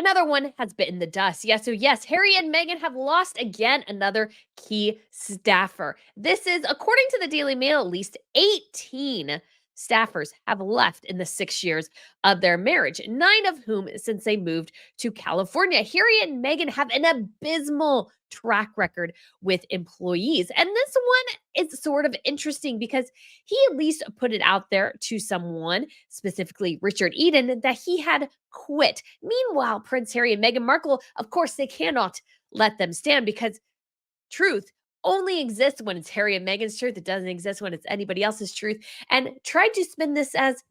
another one has bitten the dust. Yes, Harry and Meghan have lost again another key staffer. This is, according to the Daily Mail, at least 18 staffers have left in the 6 years of their marriage, 9 of whom since they moved to California. Harry and Meghan have an abysmal track record with employees. And this one is sort of interesting because he at least put it out there to someone, specifically Richard Eden, that he had quit. Meanwhile, Prince Harry and Meghan Markle, of course, they cannot let them stand because truth only exists when it's Harry and Meghan's truth. It doesn't exist when it's anybody else's truth. And tried to spin this as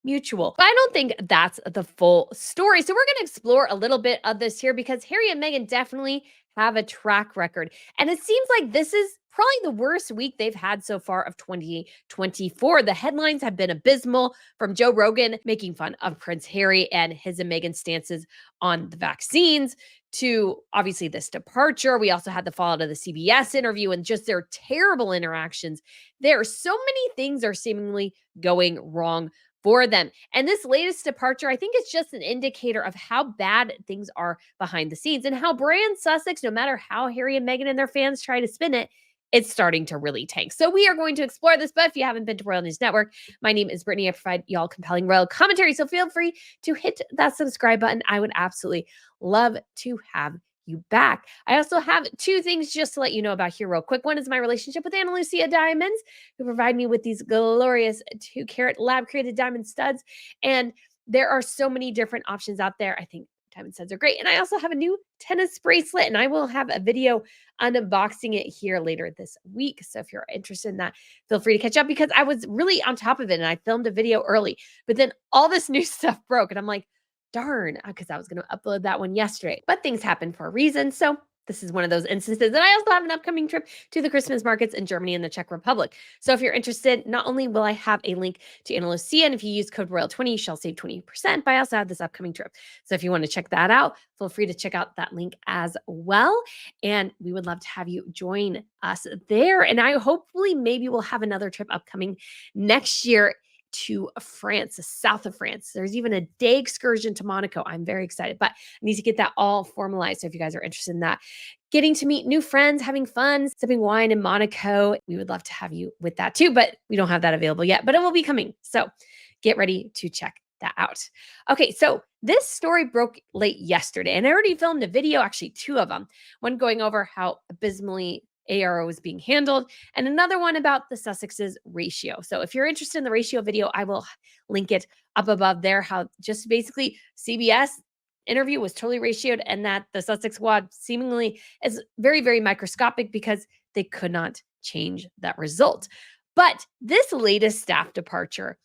mutual. But I don't think that's the full story. So we're going to explore a little bit of this here because Harry and Meghan definitely have a track record. And it seems like this is probably the worst week they've had so far of 2024. The headlines have been abysmal, from Joe Rogan making fun of Prince Harry and his and Meghan's stances on the vaccines to obviously this departure. We also had the fallout of the CBS interview and just their terrible interactions. There are so many things are seemingly going wrong for them. And this latest departure, I think it's just an indicator of how bad things are behind the scenes and how brand Sussex, no matter how Harry and Meghan and their fans try to spin it, it's starting to really tank. So we are going to explore this, but if you haven't been to Royal News Network, my name is Brittany. I provide y'all compelling royal commentary, so feel free to hit that subscribe button. I would absolutely love to have you back. I also have 2 things just to let you know about here real quick. One is my relationship with Ana Lucia Diamonds, who provide me with these glorious 2-carat lab-created diamond studs. And there are so many different options out there. I think diamond studs are great. And I also have a new tennis bracelet, and I will have a video unboxing it here later this week. So if you're interested in that, feel free to catch up because I was really on top of it and I filmed a video early, but then all this new stuff broke and I'm like, darn, because I was going to upload that one yesterday, but things happen for a reason. So this is one of those instances. And I also have an upcoming trip to the Christmas markets in Germany and the Czech Republic. So if you're interested, not only will I have a link to Ana Lucia, and if you use code ROYAL20, you shall save 20%, but I also have this upcoming trip. So if you want to check that out, feel free to check out that link as well. And we would love to have you join us there. And I hopefully maybe we'll have another trip upcoming next year to France, the south of France. There's even a day excursion to Monaco. I'm very excited, but I need to get that all formalized. So if you guys are interested in that, getting to meet new friends, having fun, sipping wine in Monaco, we would love to have you with that too, but we don't have that available yet, but it will be coming. So get ready to check that out. Okay, so this story broke late yesterday, and I already filmed a video, actually 2 of them, one going over how abysmally ARO is being handled, and another one about the Sussex's ratio. So if you're interested in the ratio video, I will link it up above there, how just basically CBS interview was totally ratioed and that the Sussex squad seemingly is very, very microscopic because they could not change that result. But this latest staff departure,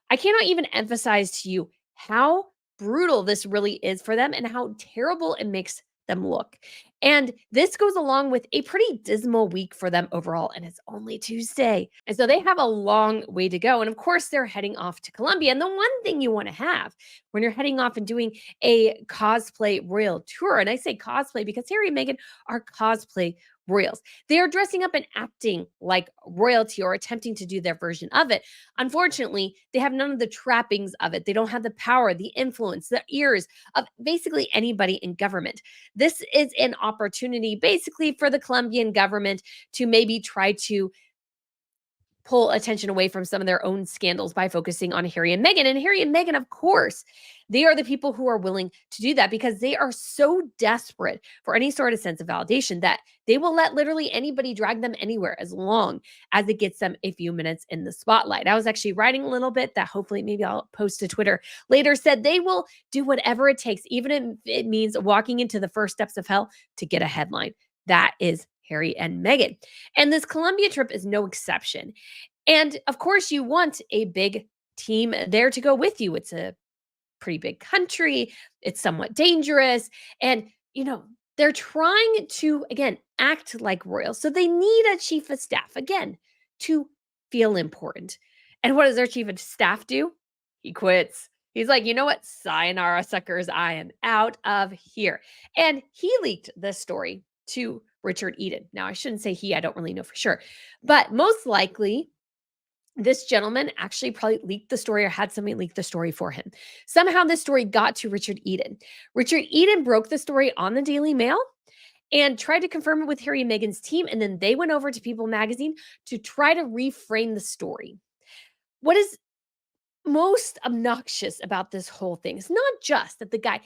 I cannot even emphasize to you how brutal this really is for them and how terrible it makes them look. And this goes along with a pretty dismal week for them overall, and it's only Tuesday. And so they have a long way to go. And of course, they're heading off to Colombia. And the one thing you want to have when you're heading off and doing a cosplay royal tour, and I say cosplay because Harry and Meghan are cosplay royals. They are dressing up and acting like royalty or attempting to do their version of it. Unfortunately, they have none of the trappings of it. They don't have the power, the influence, the ears of basically anybody in government. This is an opportunity basically for the Colombian government to maybe try to pull attention away from some of their own scandals by focusing on Harry and Meghan. And Harry and Meghan, of course, they are the people who are willing to do that because they are so desperate for any sort of sense of validation that they will let literally anybody drag them anywhere as long as it gets them a few minutes in the spotlight. I was actually writing a little bit that hopefully maybe I'll post to Twitter later, said they will do whatever it takes, even if it means walking into the first steps of hell to get a headline. That is Harry and Meghan. And this Colombia trip is no exception. And of course, you want a big team there to go with you. It's a pretty big country. It's somewhat dangerous. And, they're trying to, again, act like royals. So they need a chief of staff, again, to feel important. And what does their chief of staff do? He quits. He's like, you know what? Sayonara, suckers. I am out of here. And he leaked this story to Richard Eden. Now, I shouldn't say he, I don't really know for sure. But most likely, This gentleman actually probably leaked the story or had somebody leak the story for him. Somehow this story got to Richard Eden. Richard Eden broke the story on the Daily Mail and tried to confirm it with Harry and Meghan's team. And then they went over to People magazine to try to reframe the story. What is most obnoxious about this whole thing is not just that the guy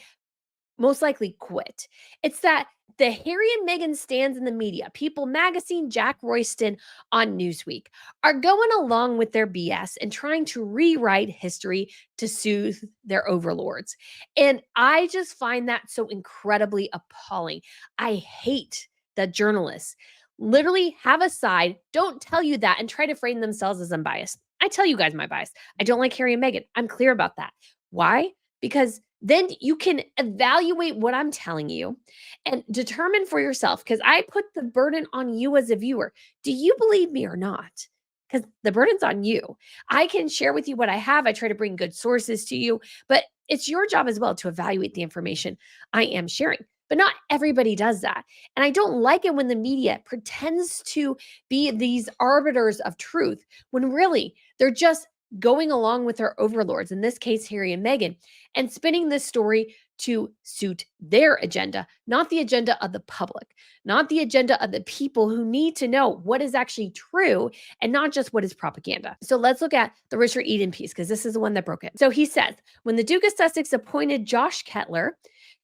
most likely quit. It's that the Harry and Meghan stands in the media, People Magazine, Jack Royston on Newsweek, are going along with their BS and trying to rewrite history to soothe their overlords. And I just find that so incredibly appalling. I hate that journalists literally have a side, don't tell you that, and try to frame themselves as unbiased. I tell you guys my bias. I don't like Harry and Meghan. I'm clear about that. Why? Because then you can evaluate what I'm telling you and determine for yourself, because I put the burden on you as a viewer. Do you believe me or not? Because the burden's on you. I can share with you what I have. I try to bring good sources to you, but it's your job as well to evaluate the information I am sharing. But not everybody does that. And I don't like it when the media pretends to be these arbiters of truth when really they're just going along with their overlords, in this case, Harry and Meghan, and spinning this story to suit their agenda, not the agenda of the public, not the agenda of the people who need to know what is actually true and not just what is propaganda. So let's look at the Richard Eden piece, because this is the one that broke it. So he says, when the Duke of Sussex appointed Josh Kettler,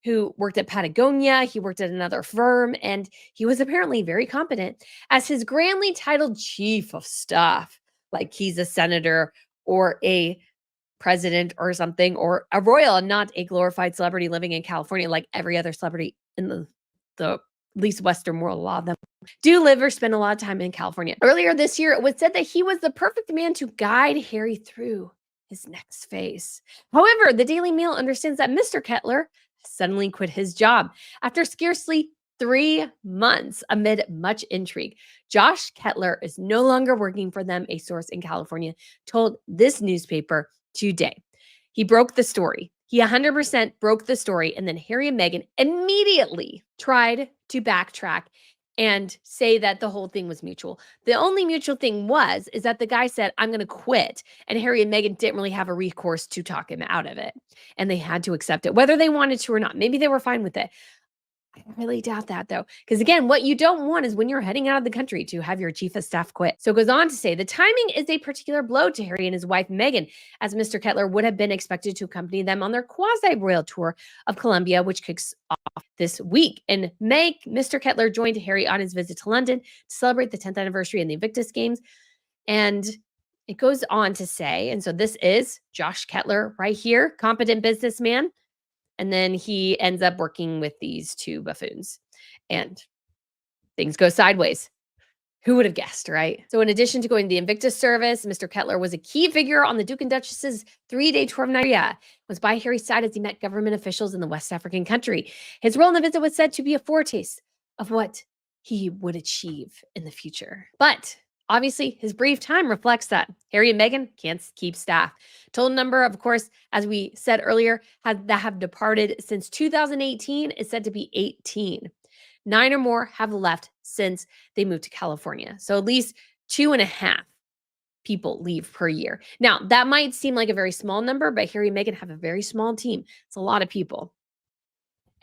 who worked at Patagonia, he worked at another firm, and he was apparently very competent, as his grandly titled chief of staff, like he's a senator or a president or something, or a royal and not a glorified celebrity living in California like every other celebrity in the least Western world. A lot of them do live or spend a lot of time in California. Earlier this year, it was said that he was the perfect man to guide Harry through his next phase. However, the Daily Mail understands that Mr. Kettler suddenly quit his job after scarcely 3 months amid much intrigue. Josh Kettler is no longer working for them, a source in California told this newspaper today. He broke the story. He 100% broke the story. And then Harry and Meghan immediately tried to backtrack and say that the whole thing was mutual. The only mutual thing is that the guy said, I'm going to quit. And Harry and Meghan didn't really have a recourse to talk him out of it. And they had to accept it, whether they wanted to or not. Maybe they were fine with it. I really doubt that, though, because again, what you don't want is when you're heading out of the country to have your chief of staff quit. So it goes on to say the timing is a particular blow to Harry and his wife Meghan, as Mr. Kettler would have been expected to accompany them on their quasi-royal tour of Colombia, which kicks off this week. In May, Mr. Kettler joined Harry on his visit to London to celebrate the 10th anniversary of the Invictus Games. And it goes on to say, and so this is Josh Kettler right here, competent businessman. And then he ends up working with these two buffoons and things go sideways. Who would have guessed, right? So in addition to going the Invictus service, Mr. Kettler was a key figure on the Duke and Duchess's 3-day tour of Nigeria, was by Harry's side as he met government officials in the West African country. His role in the visit was said to be a foretaste of what he would achieve in the future. But obviously, his brief time reflects that. Harry and Meghan can't keep staff. Total number, of course, as we said earlier, that have departed since 2018 is said to be 18. 9 or more have left since they moved to California. So at least 2.5 people leave per year. Now, that might seem like a very small number, but Harry and Meghan have a very small team. It's a lot of people.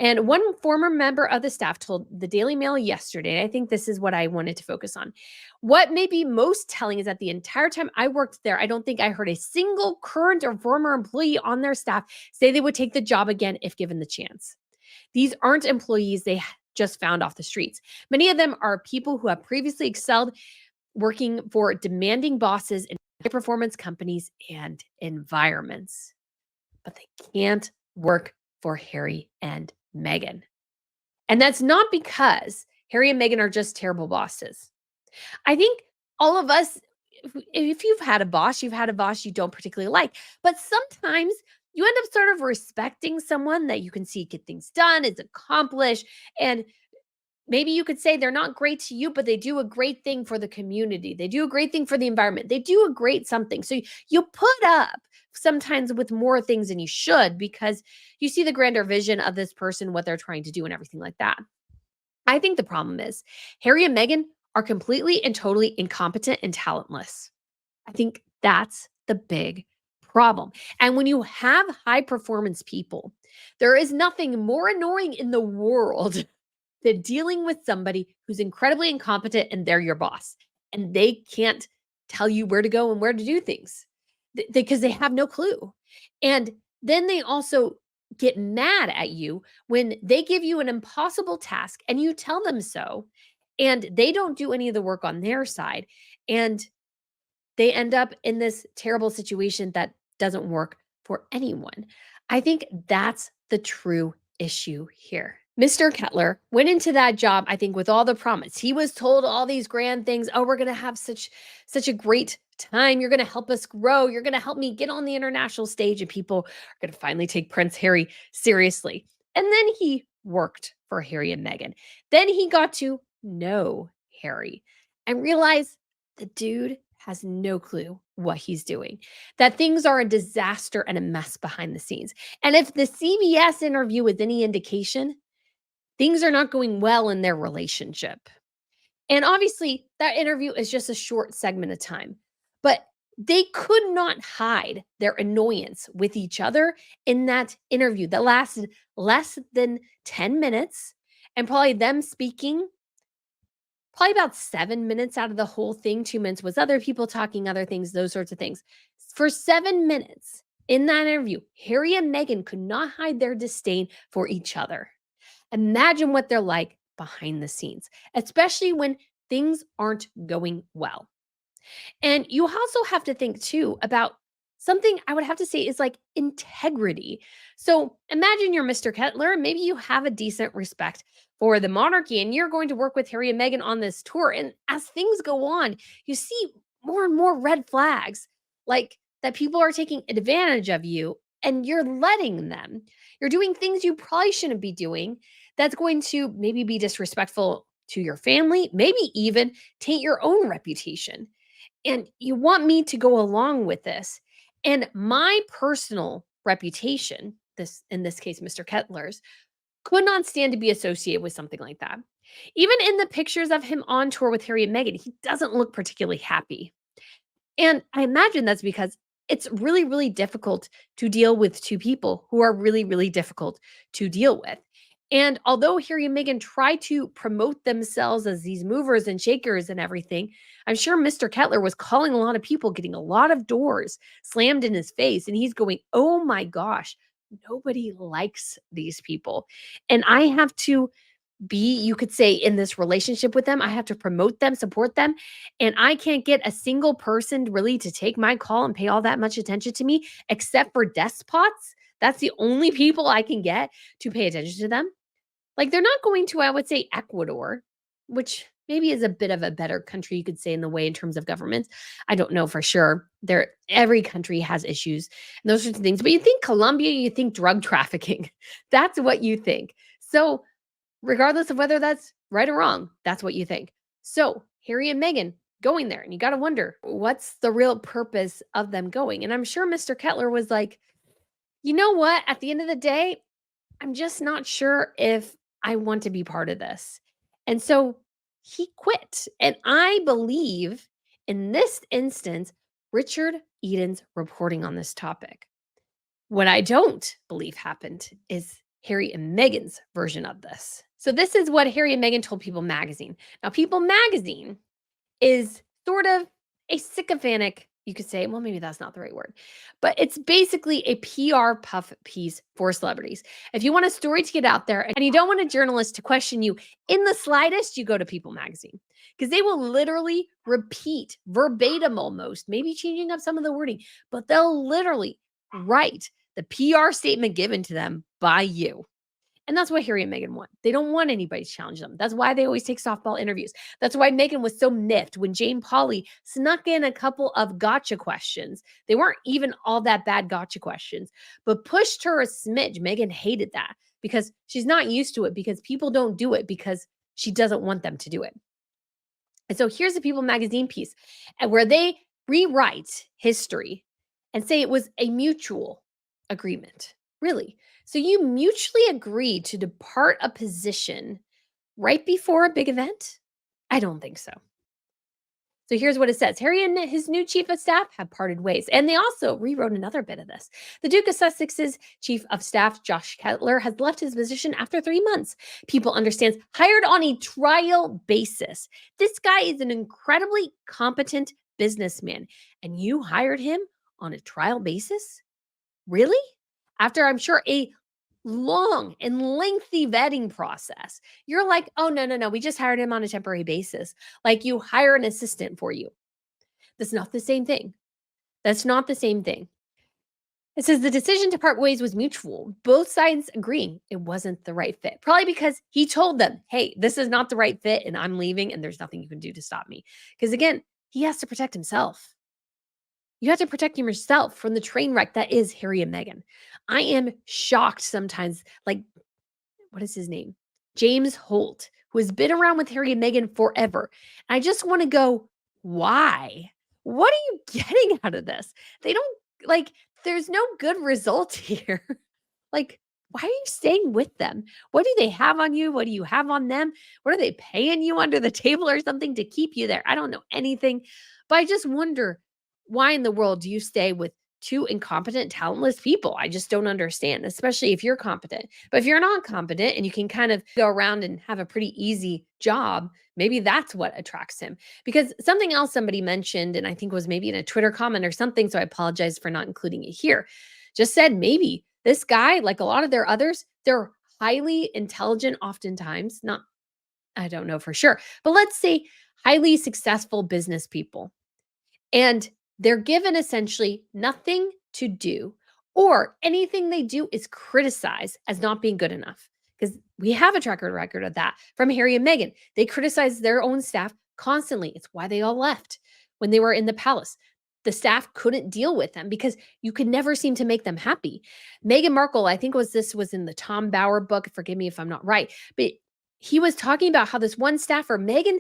And one former member of the staff told the Daily Mail yesterday, and I think this is what I wanted to focus on. What may be most telling is that the entire time I worked there, I don't think I heard a single current or former employee on their staff say they would take the job again if given the chance. These aren't employees they just found off the streets. Many of them are people who have previously excelled working for demanding bosses in high-performance companies and environments. But they can't work for Harry and Meghan. And that's not because Harry and Meghan are just terrible bosses. I think all of us, if you've had a boss you don't particularly like, but sometimes you end up sort of respecting someone that you can see get things done, is accomplished, and maybe you could say they're not great to you, but they do a great thing for the community. They do a great thing for the environment. They do a great something. So you put up sometimes with more things than you should because you see the grander vision of this person, what they're trying to do and everything like that. I think the problem is Harry and Meghan are completely and totally incompetent and talentless. I think That's the big problem. And when you have high performance people, there is nothing more annoying in the world than dealing with somebody who's incredibly incompetent and they're your boss and they can't tell you where to go and where to do things because they have no clue. And then they also get mad at you when they give you an impossible task and you tell them so and they don't do any of the work on their side. And they end up in this terrible situation that doesn't work for anyone. I think that's the true issue here. Mr. Kettler went into that job, I think, with all the promise. He was told all these grand things. Oh, we're going to have such a great time. You're going to help us grow. You're going to help me get on the international stage, and people are going to finally take Prince Harry seriously. And then he worked for Harry and Meghan. Then he got to know Harry and realize the dude has no clue what he's doing, that things are a disaster and a mess behind the scenes. And if the CBS interview is any indication, things are not going well in their relationship. And obviously, that interview is just a short segment of time, but they could not hide their annoyance with each other in that interview that lasted less than 10 minutes and probably them speaking probably about 7 minutes out of the whole thing. 2 minutes was other people talking, other things, those sorts of things. For 7 minutes in that interview, Harry and Meghan could not hide their disdain for each other. Imagine what they're like behind the scenes, especially when things aren't going well. And you also have to think too about something I would have to say is like integrity. So imagine you're Mr. Kettler, maybe you have a decent respect for the monarchy and you're going to work with Harry and Meghan on this tour. And as things go on, you see more and more red flags, like that people are taking advantage of you and you're letting them. You're doing things you probably shouldn't be doing that's going to maybe be disrespectful to your family, maybe even taint your own reputation. And you want me to go along with this. And my personal reputation, this in this case, Mr. Kettler's, could not stand to be associated with something like that. Even in the pictures of him on tour with Harry and Meghan, he doesn't look particularly happy. And I imagine that's because it's really, really difficult to deal with two people who are really, really difficult to deal with. And although Harry and Meghan try to promote themselves as these movers and shakers and everything, I'm sure Mr. Kettler was calling a lot of people, getting a lot of doors slammed in his face. And he's going, oh my gosh, nobody likes these people. And I have to be, you could say, in this relationship with them. I have to promote them, support them. And I can't get a single person really to take my call and pay all that much attention to me, except for despots. That's the only people I can get to pay attention to them. Like they're not going to, I would say, Ecuador, which maybe is a bit of a better country, you could say, in the way in terms of governments. I don't know for sure. There, every country has issues and those sorts of things. But you think Colombia, you think drug trafficking. That's what you think. So regardless of whether that's right or wrong, that's what you think. So, Harry and Meghan going there, and you got to wonder what's the real purpose of them going. And I'm sure Mr. Kettler was like, you know what? At the end of the day, I'm just not sure if I want to be part of this. And so he quit. And I believe in this instance, Richard Eden's reporting on this topic. What I don't believe happened is Harry and Meghan's version of this. So this is what Harry and Meghan told People Magazine. Now, People Magazine is sort of a sycophantic, you could say, well, maybe that's not the right word, but it's basically a PR puff piece for celebrities. If you want a story to get out there and you don't want a journalist to question you in the slightest, you go to People Magazine because they will literally repeat verbatim almost, maybe changing up some of the wording, but they'll literally write the PR statement given to them by you. And that's what Harry and Meghan want. They don't want anybody to challenge them. That's why they always take softball interviews. That's why Meghan was so miffed when Jane Pauley snuck in a couple of gotcha questions. They weren't even all that bad gotcha questions, but pushed her a smidge. Meghan hated that because she's not used to it, because people don't do it because she doesn't want them to do it. And so here's a People Magazine piece where they rewrite history and say it was a mutual agreement. Really? So you mutually agreed to depart a position right before a big event? I don't think so. So here's what it says. Harry and his new chief of staff have parted ways. And they also rewrote another bit of this. The Duke of Sussex's chief of staff, Josh Kettler, has left his position after 3 months. People understands hired on a trial basis. This guy is an incredibly competent businessman. And you hired him on a trial basis? Really? After I'm sure a long and lengthy vetting process. You're like, oh, no, no, no. We just hired him on a temporary basis. Like you hire an assistant for you. That's not the same thing. That's not the same thing. It says the decision to part ways was mutual. Both sides agreeing it wasn't the right fit. Probably because he told them, hey, this is not the right fit and I'm leaving and there's nothing you can do to stop me. Because again, he has to protect himself. You have to protect yourself from the train wreck that is Harry and Meghan. I am shocked sometimes. Like, what is his name? James Holt, who has been around with Harry and Meghan forever. And I just want to go, why? What are you getting out of this? They don't like, there's no good result here. Like, why are you staying with them? What do they have on you? What do you have on them? What are they paying you under the table or something to keep you there? I don't know anything, but I just wonder why in the world do you stay with two incompetent, talentless people? I just don't understand, especially if you're competent. But if you're not competent and you can kind of go around and have a pretty easy job, maybe that's what attracts him. Because something else somebody mentioned, and I think was maybe in a Twitter comment or something, so I apologize for not including it here, just said maybe this guy, like a lot of their others, they're highly intelligent, oftentimes, not, I don't know for sure, but let's say highly successful business people. And they're given essentially nothing to do, or anything they do is criticized as not being good enough. Because we have a track record of that from Harry and Meghan. They criticize their own staff constantly. It's why they all left when they were in the palace. The staff couldn't deal with them because you could never seem to make them happy. Meghan Markle, I think was in the Tom Bauer book. Forgive me if I'm not right, but he was talking about how this one staffer, Meghan,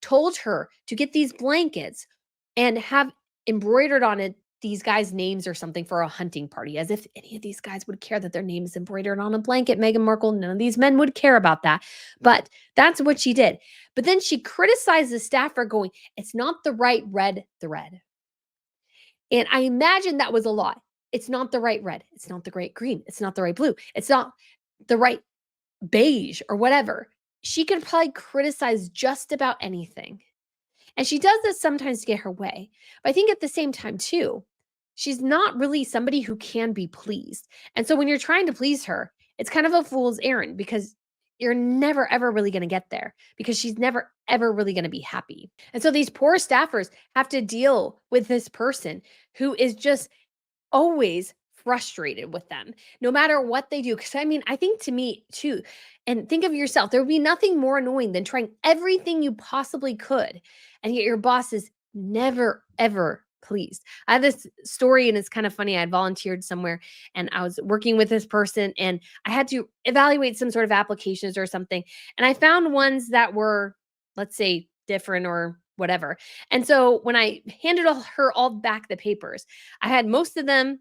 told her to get these blankets and have embroidered on it these guys' names or something for a hunting party, as if any of these guys would care that their name is embroidered on a blanket. Meghan Markle, none of these men would care about that. But that's what she did. But then she criticized the staff for going, it's not the right red thread. And I imagine that was a lot. It's not the right red. It's not the right green. It's not the right blue. It's not the right beige or whatever. She could probably criticize just about anything. And she does this sometimes to get her way. But I think at the same time, too, she's not really somebody who can be pleased. And so when you're trying to please her, it's kind of a fool's errand because you're never, ever really going to get there because she's never, ever really going to be happy. And so these poor staffers have to deal with this person who is just always frustrated with them, no matter what they do. Because I mean, I think to me too, and think of yourself, there would be nothing more annoying than trying everything you possibly could, and yet your boss is never, ever pleased. I have this story, and it's kind of funny. I had volunteered somewhere and I was working with this person, and I had to evaluate some sort of applications or something. And I found ones that were, let's say, different or whatever. And so when I handed her all back the papers, I had most of them,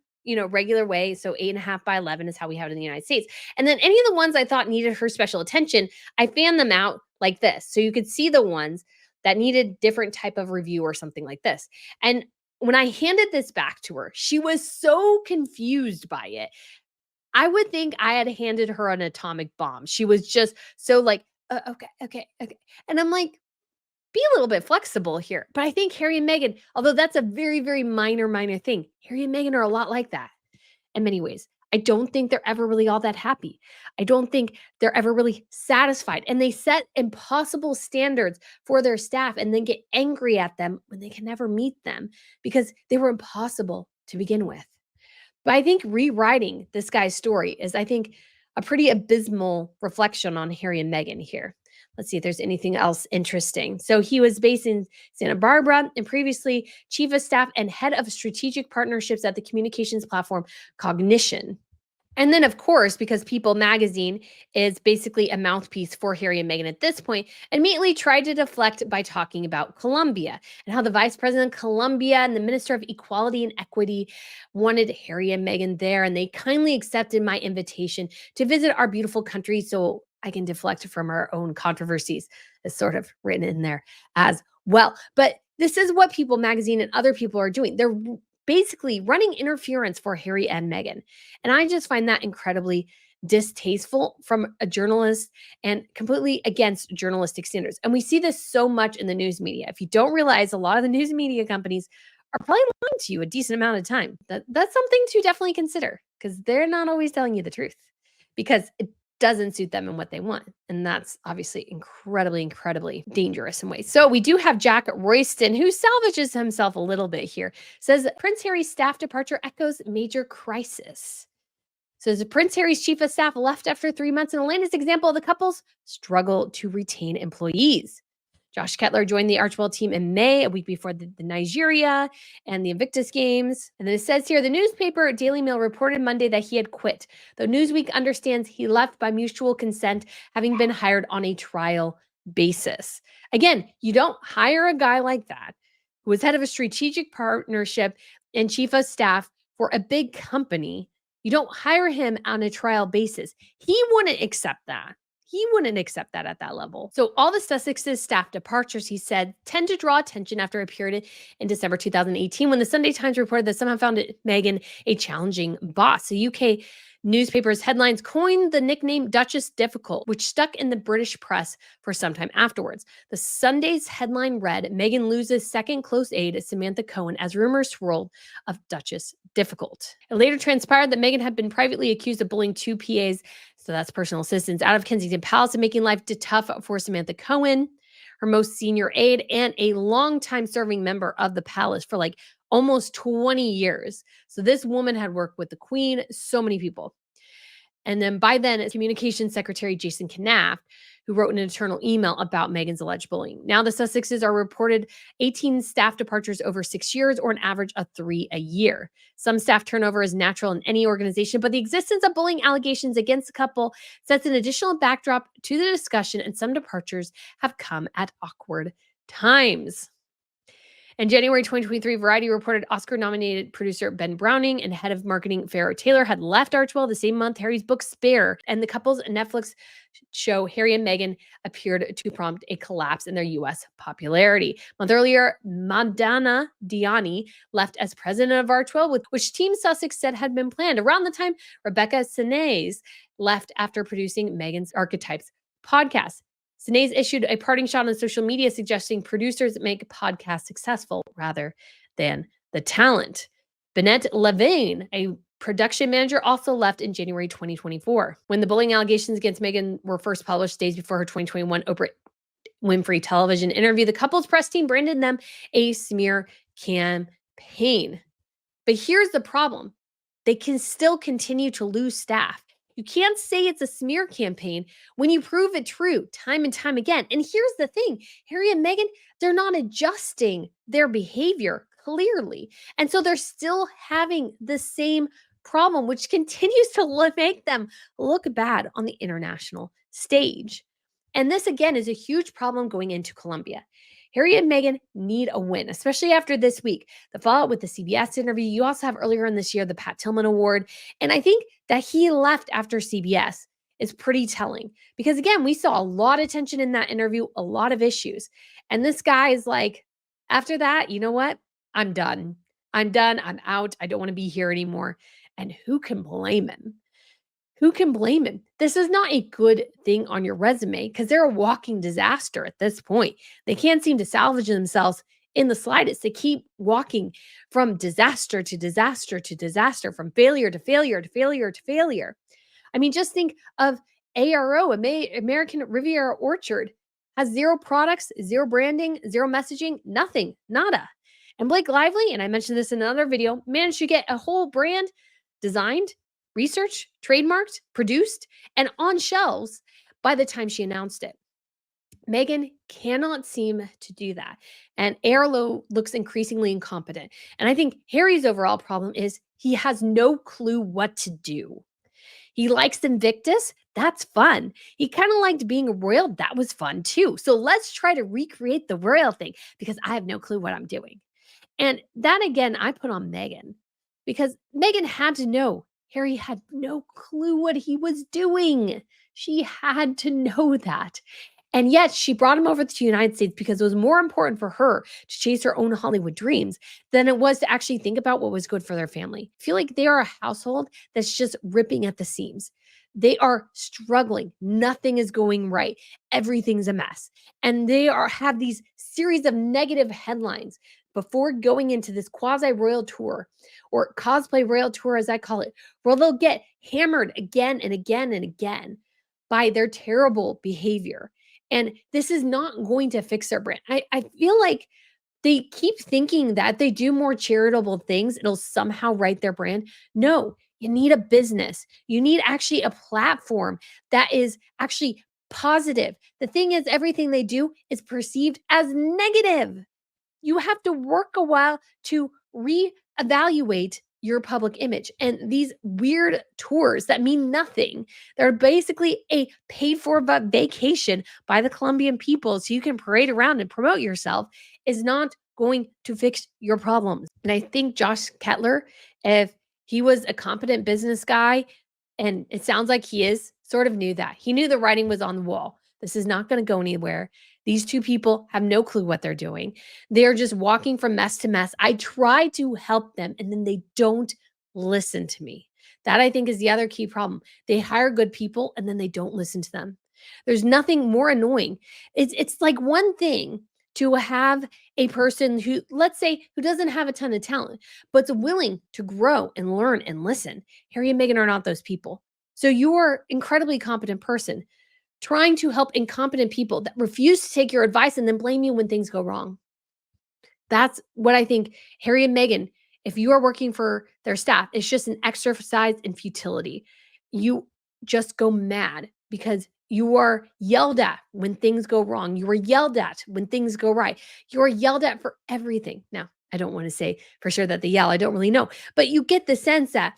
regular way. So 8.5 by 11 is how we have it in the United States. And then any of the ones I thought needed her special attention, I fanned them out like this. So you could see the ones that needed different type of review or something like this. And when I handed this back to her, she was so confused by it. I would think I had handed her an atomic bomb. She was just so like, okay, okay, okay. And I'm like, be a little bit flexible here. But I think Harry and Meghan, although that's a very, very minor thing, Harry and Meghan are a lot like that in many ways. I don't think they're ever really all that happy. I don't think they're ever really satisfied. And they set impossible standards for their staff and then get angry at them when they can never meet them because they were impossible to begin with. But I think rewriting this guy's story is, I think, a pretty abysmal reflection on Harry and Meghan here. Let's see if there's anything else interesting. So he was based in Santa Barbara and previously chief of staff and head of strategic partnerships at the communications platform Cognition. And then, of course, because People magazine is basically a mouthpiece for Harry and Meghan at this point, immediately tried to deflect by talking about Colombia and how the vice president of Colombia and the minister of equality and equity wanted Harry and Meghan there. And they kindly accepted my invitation to visit our beautiful country so I can deflect from our own controversies. Is sort of written in there as well. But This is what People Magazine and other people are doing. They're basically running interference for Harry and Meghan. And I just find that incredibly distasteful from a journalist and completely against journalistic standards. And we see this so much in the news media. If you don't realize, a lot of the news media companies are probably lying to you a decent amount of time. That's something to definitely consider, because they're not always telling you the truth, because it doesn't suit them and what they want. And that's obviously incredibly, incredibly dangerous in ways. So we do have Jack Royston, who salvages himself a little bit here. Says Prince Harry's staff departure echoes major crisis. Says Prince Harry's chief of staff left after 3 months in the latest example of the couple's struggle to retain employees. Josh Kettler joined the Archibald team in May, a week before the Nigeria and the Invictus Games. And then it says here, the newspaper Daily Mail reported Monday that he had quit, though Newsweek understands he left by mutual consent, having been hired on a trial basis. Again, you don't hire a guy like that, who was head of a strategic partnership and chief of staff for a big company. You don't hire him on a trial basis. He wouldn't accept that. He wouldn't accept that at that level. So all the Sussex's staff departures, he said, tend to draw attention after a period in December 2018 when the Sunday Times reported that somehow found Meghan a challenging boss. The UK newspaper's headlines coined the nickname Duchess Difficult, which stuck in the British press for some time afterwards. The Sunday's headline read, Meghan loses second close aide Samantha Cohen as rumors swirled of Duchess Difficult. It later transpired that Meghan had been privately accused of bullying 2 PAs, so that's personal assistants, out of Kensington Palace and making life tough for Samantha Cohen, her most senior aide, and a longtime serving member of the palace for like almost 20 years. So this woman had worked with the Queen, so many people. And then by then, Communications Secretary Jason Knapp, who wrote an internal email about Meghan's alleged bullying. Now the Sussexes are reported 18 staff departures over 6 years, or an average of 3 a year. Some staff turnover is natural in any organization, but the existence of bullying allegations against the couple sets an additional backdrop to the discussion, and some departures have come at awkward times. In January 2023, Variety reported Oscar-nominated producer Ben Browning and head of marketing Farrah Taylor had left Archibald the same month Harry's book Spare and the couple's Netflix show Harry and Meghan appeared to prompt a collapse in their U.S. popularity. A month earlier, Madonna Diani left as president of Archibald, which Team Sussex said had been planned. Around the time, Rebecca Senez left after producing Meghan's Archetypes podcast. Senez issued a parting shot on social media suggesting producers make podcasts successful rather than the talent. Bennett Levine, a production manager, also left in January 2024. When the bullying allegations against Meghan were first published days before her 2021 Oprah Winfrey television interview, the couple's press team branded them a smear campaign. But here's the problem. They can still continue to lose staff. You can't say it's a smear campaign when you prove it true time and time again. And here's the thing, Harry and Meghan, they're not adjusting their behavior clearly. And so they're still having the same problem, which continues to make them look bad on the international stage. And this, again, is a huge problem going into Colombia. Harry and Meghan need a win, especially after this week. The fallout with the CBS interview. You also have earlier in this year the Pat Tillman Award. And I think that he left after CBS is pretty telling because, again, we saw a lot of tension in that interview, a lot of issues. And this guy is like, after that, you know what? I'm done. I'm done. I'm out. I don't want to be here anymore. And who can blame him? Who can blame him? This is not a good thing on your resume because they're a walking disaster at this point. They can't seem to salvage themselves in the slightest. They keep walking from disaster to disaster to disaster, from failure to failure to failure to failure. I mean, just think of ARO, American Riviera Orchard, has 0 products, 0 branding, 0 messaging, nothing, nada. And Blake Lively, and I mentioned this in another video, managed to get a whole brand designed, researched, trademarked, produced, and on shelves by the time she announced it. Meghan cannot seem to do that. And Arlo looks increasingly incompetent. And I think Harry's overall problem is he has no clue what to do. He likes Invictus. That's fun. He kind of liked being a royal. That was fun too. So let's try to recreate the royal thing because I have no clue what I'm doing. And that, again, I put on Meghan because Meghan had to know Harry had no clue what he was doing. She had to know that. And yet she brought him over to the United States because it was more important for her to chase her own Hollywood dreams than it was to actually think about what was good for their family. I feel like they are a household that's just ripping at the seams. They are struggling. Nothing is going right. Everything's a mess. And they are have these series of negative headlines before going into this quasi royal tour or cosplay royal tour, as I call it, where they'll get hammered again and again and again by their terrible behavior. And this is not going to fix their brand. I feel like they keep thinking that they do more charitable things, it'll somehow right their brand. No, you need a business. You need actually a platform that is actually positive. The thing is, everything they do is perceived as negative. You have to work a while to reevaluate your public image. And these weird tours that mean nothing, they're basically a paid for vacation by the Colombian people so you can parade around and promote yourself, is not going to fix your problems. And I think Josh Kettler, if he was a competent business guy, and it sounds like he is, sort of knew that. He knew the writing was on the wall. This is not going to go anywhere. These two people have no clue what they're doing. They're just walking from mess to mess. I try to help them and then they don't listen to me. That I think is the other key problem. They hire good people and then they don't listen to them. There's nothing more annoying. It's like one thing to have a person who, let's say, who doesn't have a ton of talent, but's willing to grow and learn and listen. Harry and Meghan are not those people. So you're incredibly competent person trying to help incompetent people that refuse to take your advice and then blame you when things go wrong. That's what I think Harry and Meghan, if you are working for their staff, it's just an exercise in futility. You just go mad because you are yelled at when things go wrong. You are yelled at when things go right. You are yelled at for everything. Now, I don't want to say for sure that they yell. I don't really know. But you get the sense that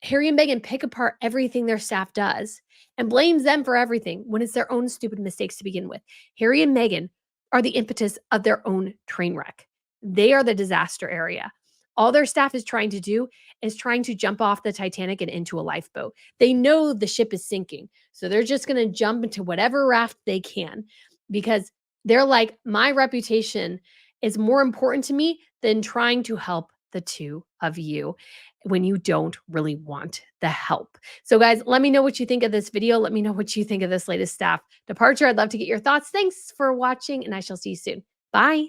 Harry and Meghan pick apart everything their staff does and blames them for everything when it's their own stupid mistakes to begin with. Harry and Meghan are the impetus of their own train wreck. They are the disaster area. All their staff is trying to do is trying to jump off the Titanic and into a lifeboat. They know the ship is sinking. So they're just going to jump into whatever raft they can because they're like, my reputation is more important to me than trying to help the two of you when you don't really want the help. So guys, let me know what you think of this video. Let me know what you think of this latest staff departure. I'd love to get your thoughts. Thanks for watching and I shall see you soon. Bye.